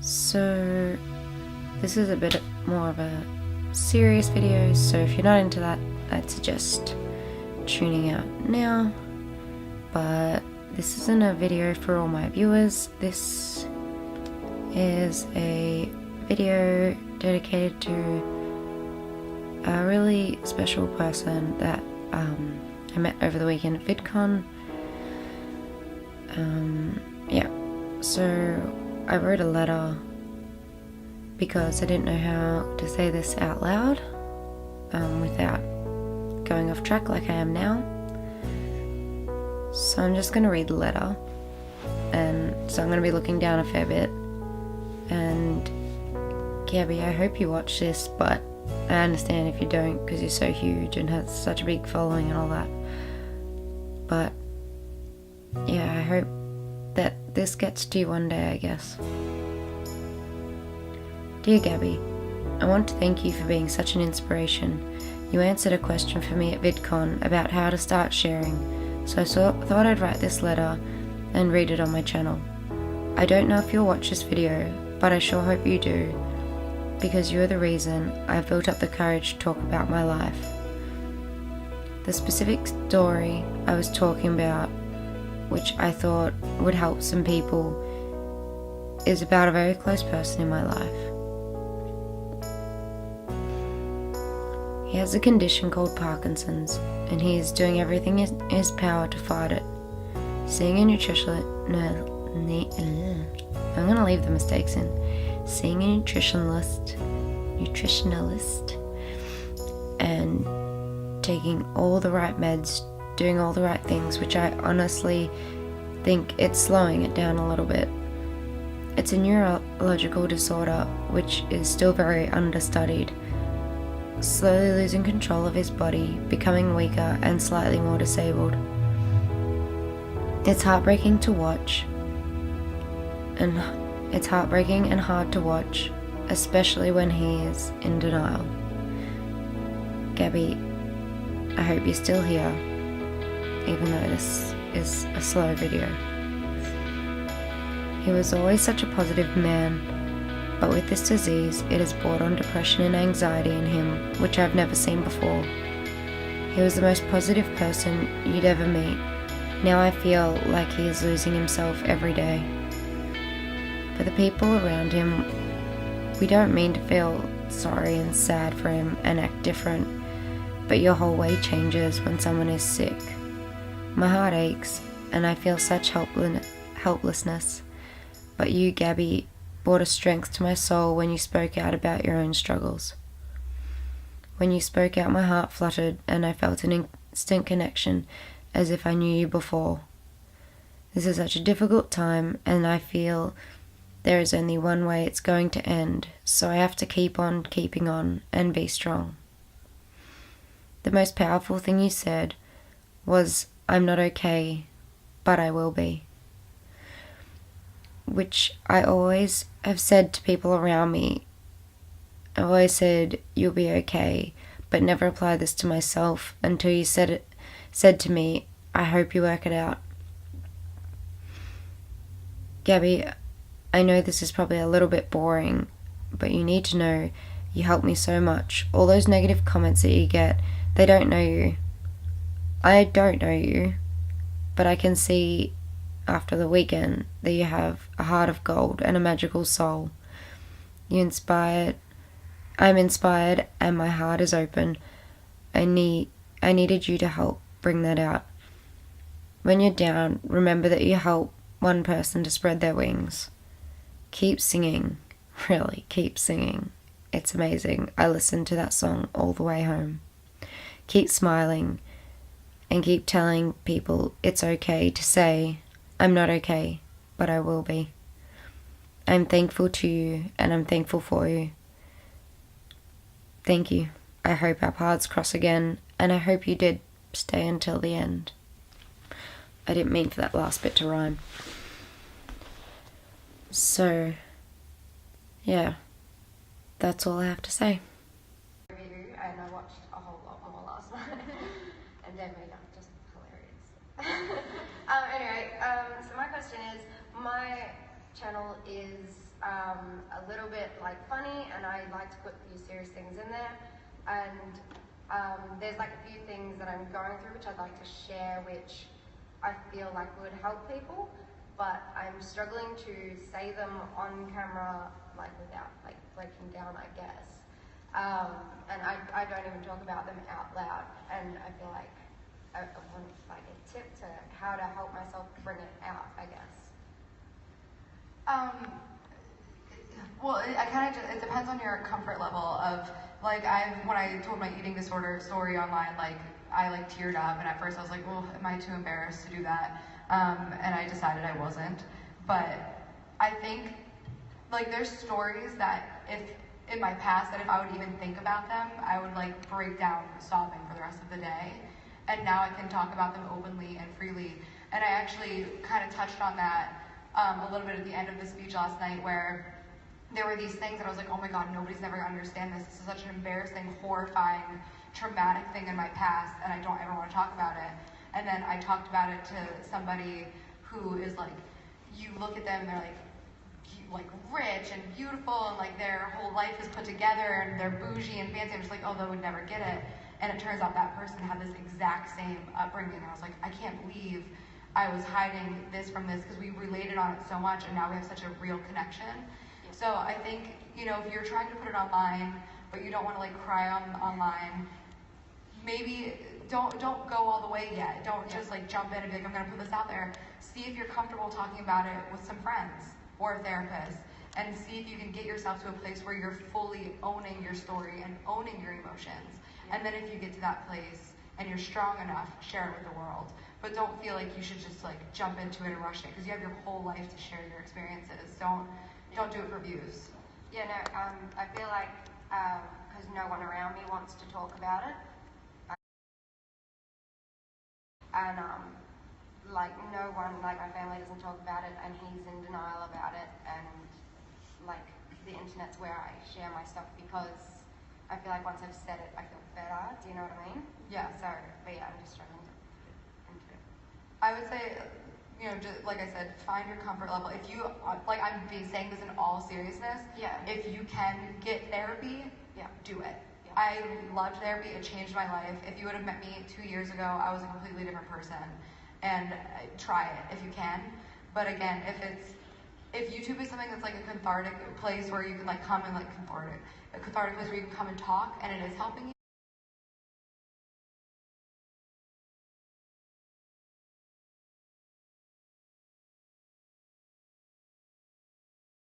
So this is a bit more of a serious video, so if you're not into that, I'd suggest tuning out now. But this isn't a video for all my viewers. This is a video dedicated to a really special person that I met over the weekend at VidCon. Yeah, so I wrote a letter because I didn't know how to say this out loud without going off track like I am now. So I'm just going to read the letter, and so I'm going to be looking down a fair bit. And Gabby, I hope you watch this, but I understand if you don't because you're so huge and have such a big following and all that. But yeah, I hope that this gets to you one day, I guess. Dear Gabby, I want to thank you for being such an inspiration. You answered a question for me at VidCon about how to start sharing, so I thought I'd write this letter and read it on my channel. I don't know if you'll watch this video, but I sure hope you do, because you're the reason I've built up the courage to talk about my life. The specific story I was talking about, which I thought would help some people, is about a very close person in my life. He has a condition called Parkinson's, and he is doing everything in his power to fight it. Seeing a nutritionalist, I'm going to leave the mistakes in. Seeing a nutritionalist, and taking all the right meds, doing all the right things, which I honestly think it's slowing it down a little bit. It's a neurological disorder which is still very understudied. Slowly losing control of his body, becoming weaker and slightly more disabled. It's heartbreaking to watch, and it's heartbreaking and hard to watch, especially when he is in denial. Gabby, I hope you're still here, even though this is a slow video. He was always such a positive man, but with this disease, it has brought on depression and anxiety in him, which I've never seen before. He was the most positive person you'd ever meet. Now I feel like he is losing himself every day. For the people around him, we don't mean to feel sorry and sad for him and act different, but your whole way changes when someone is sick. My heart aches, and I feel such helplessness, but you, Gabby, brought a strength to my soul when you spoke out about your own struggles. When you spoke out, my heart fluttered, and I felt an instant connection, as if I knew you before. This is such a difficult time, and I feel there is only one way it's going to end, so I have to keep on keeping on and be strong. The most powerful thing you said was, "I'm not okay, but I will be," which I always have said to people around me. I always said, "You'll be okay," but never applied this to myself until you said to me, "I hope you work it out." Gabby, I know this is probably a little bit boring, but you need to know you help me so much. All those negative comments that you get, they don't know you. I don't know you, but I can see after the weekend that you have a heart of gold and a magical soul. I'm inspired, and my heart is open. I needed you to help bring that out. When you're down, remember that you help one person to spread their wings. Keep singing, really, keep singing. It's amazing. I listened to that song all the way home. Keep smiling, and keep telling people it's okay to say, "I'm not okay, but I will be." I'm thankful to you, and I'm thankful for you. Thank you. I hope our paths cross again, and I hope you did stay until the end. I didn't mean for that last bit to rhyme. So, yeah, that's all I have to say. Review, and I watched a whole lot more last night, and then made up just hilarious. Anyway, so my question is, my channel is a little bit like funny, and I like to put a few serious things in there. And there's like a few things that I'm going through which I'd like to share, which I feel like would help people, but I'm struggling to say them on camera, like without like breaking down, I guess. And I don't even talk about them out loud, and I feel like I want like a tip to how to help myself bring it out, I guess. Well, it depends on your comfort level of, like, when I told my eating disorder story online, like, I like teared up, and at first I was like, well, am I too embarrassed to do that? And I decided I wasn't. But I think, like, there's stories that in my past, that if I would even think about them, I would like break down sobbing for the rest of the day. And now I can talk about them openly and freely. And I actually kind of touched on that a little bit at the end of the speech last night, where there were these things that I was like, oh my God, nobody's never gonna understand this. This is such an embarrassing, horrifying, traumatic thing in my past, and I don't ever want to talk about it. And then I talked about it to somebody who is like, you look at them and they're like rich and beautiful, and like their whole life is put together, and they're bougie and fancy. I'm just like, oh, they would never get it. And it turns out that person had this exact same upbringing. And I was like, I can't believe I was hiding this from this, because we related on it so much, and now we have such a real connection. So I think, you know, if you're trying to put it online, but you don't want to like cry online, maybe don't go all the way yet. Don't just like jump in and be like, I'm gonna put this out there. See if you're comfortable talking about it with some friends or a therapist, and see if you can get yourself to a place where you're fully owning your story and owning your emotions. And then if you get to that place and you're strong enough, share it with the world. But don't feel like you should just like jump into it and rush it, because you have your whole life to share your experiences. Don't do it for views. Yeah, no, I feel like, because no one around me wants to talk about it, and like no one, like my family doesn't talk about it, and he's in denial about it, and like the internet's where I share my stuff, because I feel like once I've said it, I feel better. Do you know what I mean? Yeah. So, but yeah, I'm just struggling to put it into it. I would say, you know, just like I said, find your comfort level. If you, like I'm saying this in all seriousness, Yeah. if you can get therapy, Yeah. do it. Yeah. I loved therapy. It changed my life. If you would have met me 2 years ago, I was a completely different person. And try it if you can. But again, if YouTube is something that's like a cathartic place where you can like come and like a cathartic place where you can come and talk, and it is helping you,